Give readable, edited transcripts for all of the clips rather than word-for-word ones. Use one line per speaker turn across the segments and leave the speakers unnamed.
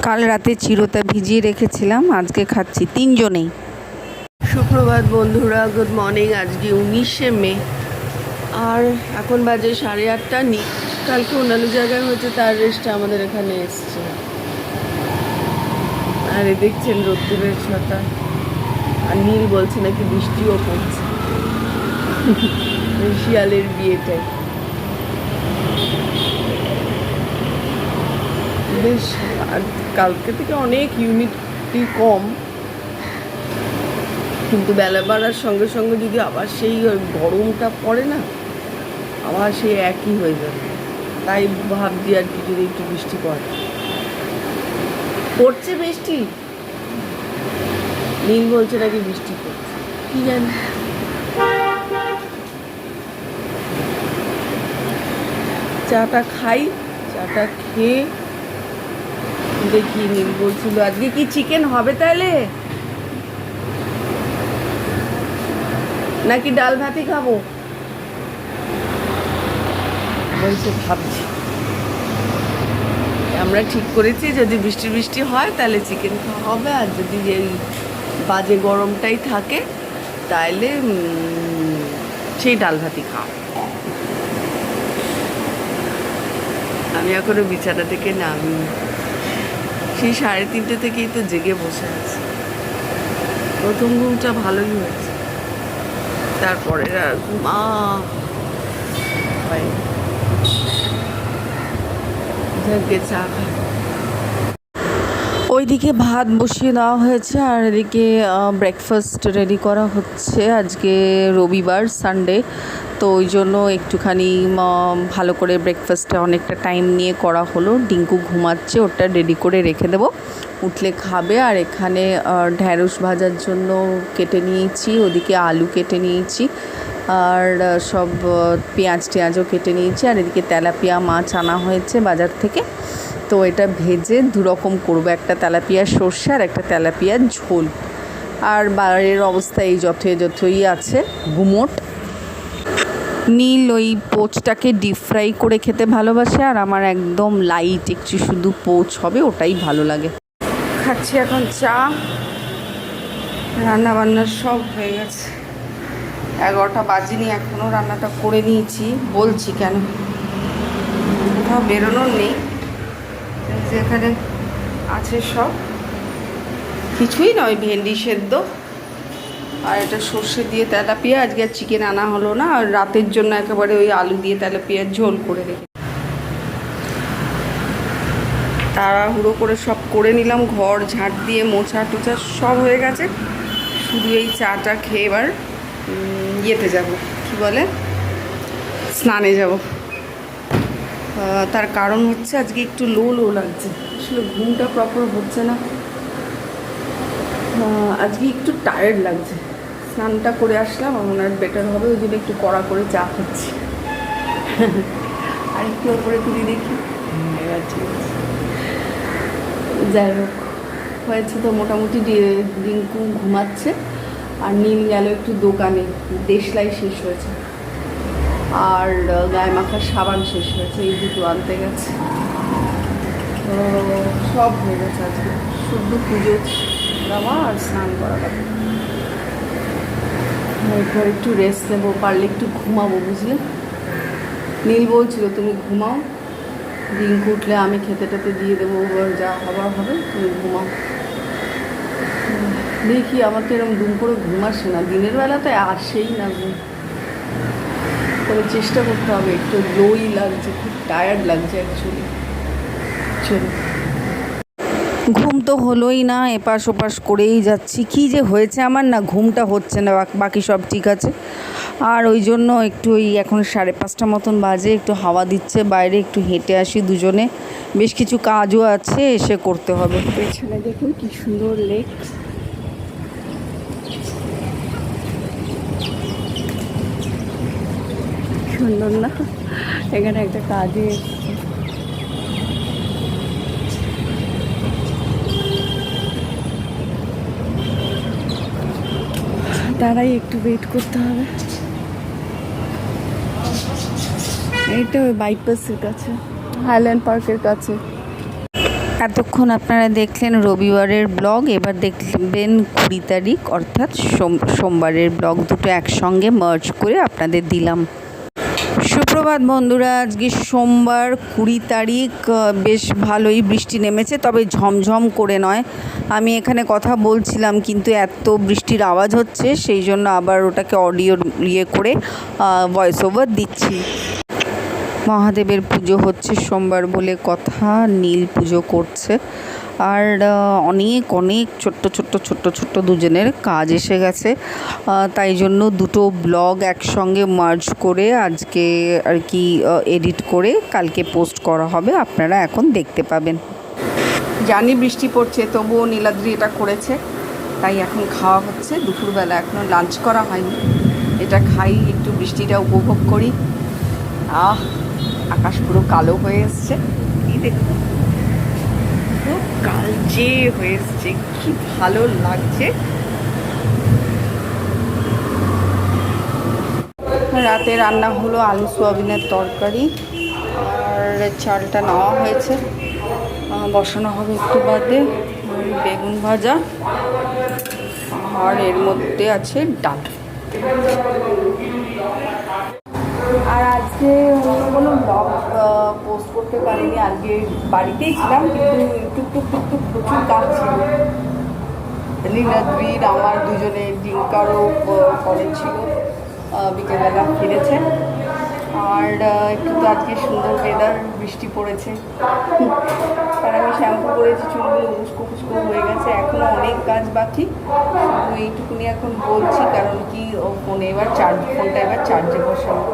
কাল রাতে চিরতা ভিজিয়ে রেখেছিলাম, আজকে খাচ্ছি তিনজনেই।
সুপ্রভাত বন্ধুরা, গুড মর্নিং। আজকে 19শে মে আর এখন বাজে 8:30। কালকে অন্যান্য জায়গায় হয়েছে, তার রেস্টটা আমাদের এখানে এসছে। আর দেখছেন রোদ্দুরের ছটা, আর নীল বলছে নাকি বৃষ্টিও পড়ছে। শিয়ালের বিয়েটাই বেশ, আর কালকে থেকে অনেক হিউমিডিটি কম, কিন্তু বেলা বাড়ার সঙ্গে সঙ্গে যদি আবার সেই গরমটা পড়ে না, আবার সেই একই হয়ে যাবে। তাই ভাবছি আর কি, যদি একটু বৃষ্টি পড়ছে বৃষ্টি, নীল বলছে নাকি বৃষ্টি পড়ছে, কি জানি। চাটা খাই, চাটা খেয়ে দেখি। নীল বলছিল আজকে কি চিকেন হবে তাহলে, নাকি ডাল ভাতই খাবো। বলছে ভাবছি, আমরা ঠিক করেছি যদি বৃষ্টি বৃষ্টি হয় তাহলে চিকেন খাওয়া হবে, আর যদি এই বাজে গরমটাই থাকে তাহলে সেই ডাল ভাতই খাওয়া। আমি এখনো বিছানা থেকে নামি, সেই 3:30 থেকেই তো জেগে বসে আছি। প্রথম ঘুমটা ভালোই হয়েছে, তারপরে আর ঘুমা হয়। চা খাই।
ওইদিকে ভাত বসিয়ে দেওয়া হয়েছে আর এদিকে ব্রেকফাস্ট রেডি করা হচ্ছে। আজকে রবিবার, সানডে, তো ওই জন্য একটুখানি ভালো করে ব্রেকফাস্টটা অনেকটা টাইম নিয়ে করা হলো। ডিঙ্কু ঘুমাচ্ছে, ওটা রেডি করে রেখে দেবো, উঠলে খাবে। আর এখানে ঢ্যাঁড়স ভাজার জন্য কেটে নিয়েছি, ওদিকে আলু কেটে নিয়েছি, আর সব পেঁয়াজ টেঁয়াজও কেটে নিয়েছি। আর এদিকে তেলাপিয়া মাছ আনা হয়েছে বাজার থেকে, তো এটা ভেজে দুরকম করবো, একটা তেলাপিয়ার সর্ষে আর একটা তেলাপিয়ার ঝোল। আর বাইরের অবস্থা এই যথই আছে, গুমোট। নীল ওই পোচটাকে ডিপ ফ্রাই করে খেতে ভালোবাসে, আর আমার একদম লাইট একটু শুধু পোচ হবে, ওটাই ভালো লাগে। খাচ্ছি এখন চা। রান্না বান্না সব হয়ে গেছে, 11টা বাজিনি এখনও, রান্নাটা করে নিয়েছি। বলছি কেন, কোথাও বেরোনোর নেই, যেখানে আছে সব কিছুই নয়। ভেন্ডি সেদ্ধ আর এটা সর্ষে দিয়ে তেলাপিয়া। আজকে আর চিকেন আনা হলো না, আর রাতের জন্য একেবারে ওই আলু দিয়ে তেলাপিয়ার ঝোল করে রেখে তাড়াহুড়ো করে সব করে নিলাম। ঘর ঝাঁট দিয়ে মোছা টোছা সব হয়ে গেছে, শুধু এই চাটা খেয়ে এবার ইয়েতে যাব, কি বলে, স্নানে যাব। তার কারণ হচ্ছে আজকে একটু লো লাগছে, আসলে ঘুমটা প্রপার হচ্ছে না, আজকে একটু টায়ার্ড লাগছে। স্নানটা করে আসলাম, আমার আর বেটার হবে, ওই জন্য একটু কড়া করে চা খাচ্ছি। আর একটু ওপরে তুলি দেখি, এবার ঠিক আছে। যাই হোক, হয়েছে তো মোটামুটি। রিঙ্কু ঘুমাচ্ছে, আর নীল গেল একটু দোকানে, দেশলাই শেষ হয়েছে, আর গায়ে মাখার সাবান শেষ হয়েছে, এই দুটো আনতে গেছে। তো সব হয়ে গেছে আজকে, শুধু পুজো দেওয়া আর স্নান করা লাগে। এরপর একটু রেস্ট নেবো, পারলে একটু ঘুমাবো, বুঝলে। নীল বলছিল তুমি ঘুমাও, রিঙ্কু উঠলে আমি খেতে টেতে দিয়ে দেবো, যা হবার হবে, তুমি ঘুমাও। দেখি, আমার তো এরকম দুম করে ঘুম আসে না, দিনের বেলাতে আসেই না ঘুম। তবে চেষ্টা করতে হবে, একটু লোই লাগছে, খুব টায়ার্ড লাগছে অ্যাকচুয়ালি। চলো, ঘুম তো হলোই না, এপাশ ওপাশ করেই যাচ্ছি। কী যে হয়েছে আমার, না ঘুমটা হচ্ছে না, বাকি সব ঠিক আছে। আর ওই জন্য একটু ওই এখন 5:30 মতন বাজে, একটু হাওয়া দিচ্ছে বাইরে, একটু হেঁটে আসি দুজনে। বেশ কিছু কাজও আছে, এসে করতে হবে। পেছনে দেখুন কি সুন্দর লেক, সুন্দর না? এখানে একটা কাজে এসছে। তারাই একটু ওয়েট করতে হবে। এইটা ওই বাইপাসের কাছে, হাইল্যান্ড পার্কের কাছে। এতক্ষণ আপনারা দেখলেন রবিবারের ব্লগ, এবার দেখবেন 20 তারিখ অর্থাৎ সোমবারের ব্লগ। দুটো একসঙ্গে মার্জ করে আপনাদের দিলাম। সুপ্রভাত বন্ধুরা, আজকে সোমবার 20 তারিখ। বেশ ভালোই বৃষ্টি নেমেছে, তবে ঝমঝম করে নয়। আমি এখানে কথা বলছিলাম কিন্তু এত বৃষ্টির আওয়াজ হচ্ছে, সেই জন্য আবার ওটাকে অডিও করে ভয়েস ওভার দিচ্ছি। মহাদেবের পুজো হচ্ছে সোমবার বলে কথা, নীল পুজো করছে। আর অনেক ছোট্ট দুজনের কাজ এসে গেছে, তাই জন্য দুটো ব্লগ একসঙ্গে মার্জ করে আজকে আর কি এডিট করে কালকে পোস্ট করা হবে, আপনারা এখন দেখতে পাবেন। জানি বৃষ্টি পড়ছে, তবুও নীলাদ্রি এটা করেছে, তাই এখন খাওয়া হচ্ছে। দুপুরবেলা এখনও লাঞ্চ করা হয়নি, এটা খাই, একটু বৃষ্টিটা উপভোগ করি। আকাশ পুরো কালো হয়ে এসছে, এই দেখুন পুরো কালচে হয়ে এসছে, কি ভালো লাগছে। রাতে রান্না হলো আলু সোয়াবিনের তরকারি, আর চালটা নেওয়া হয়েছে, বসানো হবে একটু বাদে। বেগুন ভাজা, আর এর মধ্যে আছে ডাল। আর আজকে অন্য কোনো ব্লগ পোস্ট করতে পারিনি, আজকে বাড়িতেই ছিলাম, কিন্তু টুকটুক প্রচুর কাজ ছিল। নীলাদ্রির আমার দুজনে, ডিঙ্কারও কলেজ ছিল, বিকেলবেলা ফিরেছে। আর একটু তো আজকে সুন্দর ওয়েদার, বৃষ্টি পড়েছে, আর আমি শ্যাম্পু করেছি, চুলগুলো উস্কো হয়ে গেছে, এখনও অনেক কাজ বাকি। শুধু এইটুকুনি এখন বলছি, কারণ কি ফোনটা এবার চার্জে বসাবো।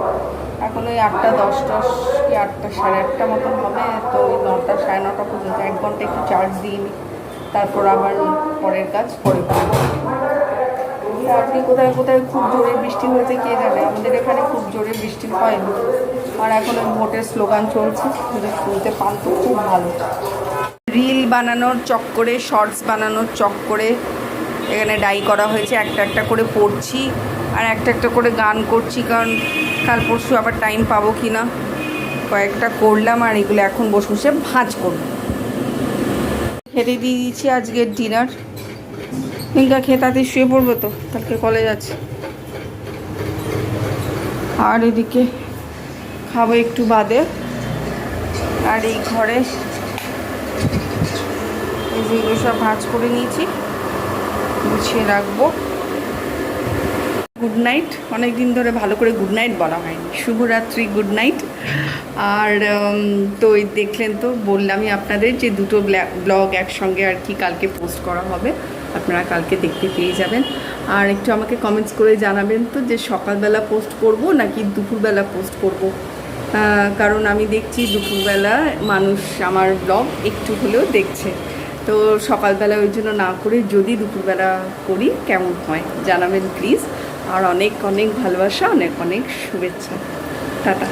এখন ওই 8:10 কি 8টা সাড়ে 8টা মতন হবে, তো ওই 9টা সাড়ে 9টা পর্যন্ত 1 ঘন্টা একটু চার্জ দিয়ে নিই, তারপর আবার পরের কাজ পরে করবো। আজকে কোথায় খুব জোরে বৃষ্টি হয়েছে কে জানে, আমাদের এখানে খুব জোরে বৃষ্টি হয়নি। আর এখন ওই ভোটের স্লোগান চলছে, যদি শুনতে পান তো খুব ভালো। রিল বানানোর চক্করে, শর্টস বানানোর চক্করে এখানে ডাই করা হয়েছে, একটা করে পড়ছি আর একটা করে গান করছি, কারণ কাল পরশু আবার টাইম পাবো কি না। কয়েকটা করলাম, আর এগুলো এখন বসে ভাঁজ করব। খেতে দিয়ে দিয়েছি আজকের ডিনার। নিঙ্কা খেয়ে তাড়াতাড়ি শুয়ে পড়বো, তো কালকে কলেজ আছে। আর এদিকে খাবো একটু বাদে। আর এই ঘরে এই যেগুলো সব ভাঁজ করে নিয়েছি, গুছিয়ে রাখবো। গুড নাইট, অনেক দিন ধরে ভালো করে গুড নাইট বলা হয়নি, শুভরাত্রি, গুড নাইট। আর তো এই দেখলেন, তো বললামই আপনাদের যে দুটো ব্লগ একসঙ্গে আর কি কালকে পোস্ট করা হবে, আপনারা কালকে দেখতে পেয়ে যাবেন। আর একটু আমাকে কমেন্টস করে জানাবেন তো, যে সকালবেলা পোস্ট করব নাকি দুপুরবেলা পোস্ট করব, কারণ আমি দেখছি দুপুরবেলা মানুষ আমার ব্লগ একটু হলেও দেখছে, তো সকালবেলা ওই জন্য না করে যদি দুপুরবেলা করি কেমন হয় জানাবেন প্লিজ। আর অনেক ভালোবাসা, অনেক শুভেচ্ছা। টাটা।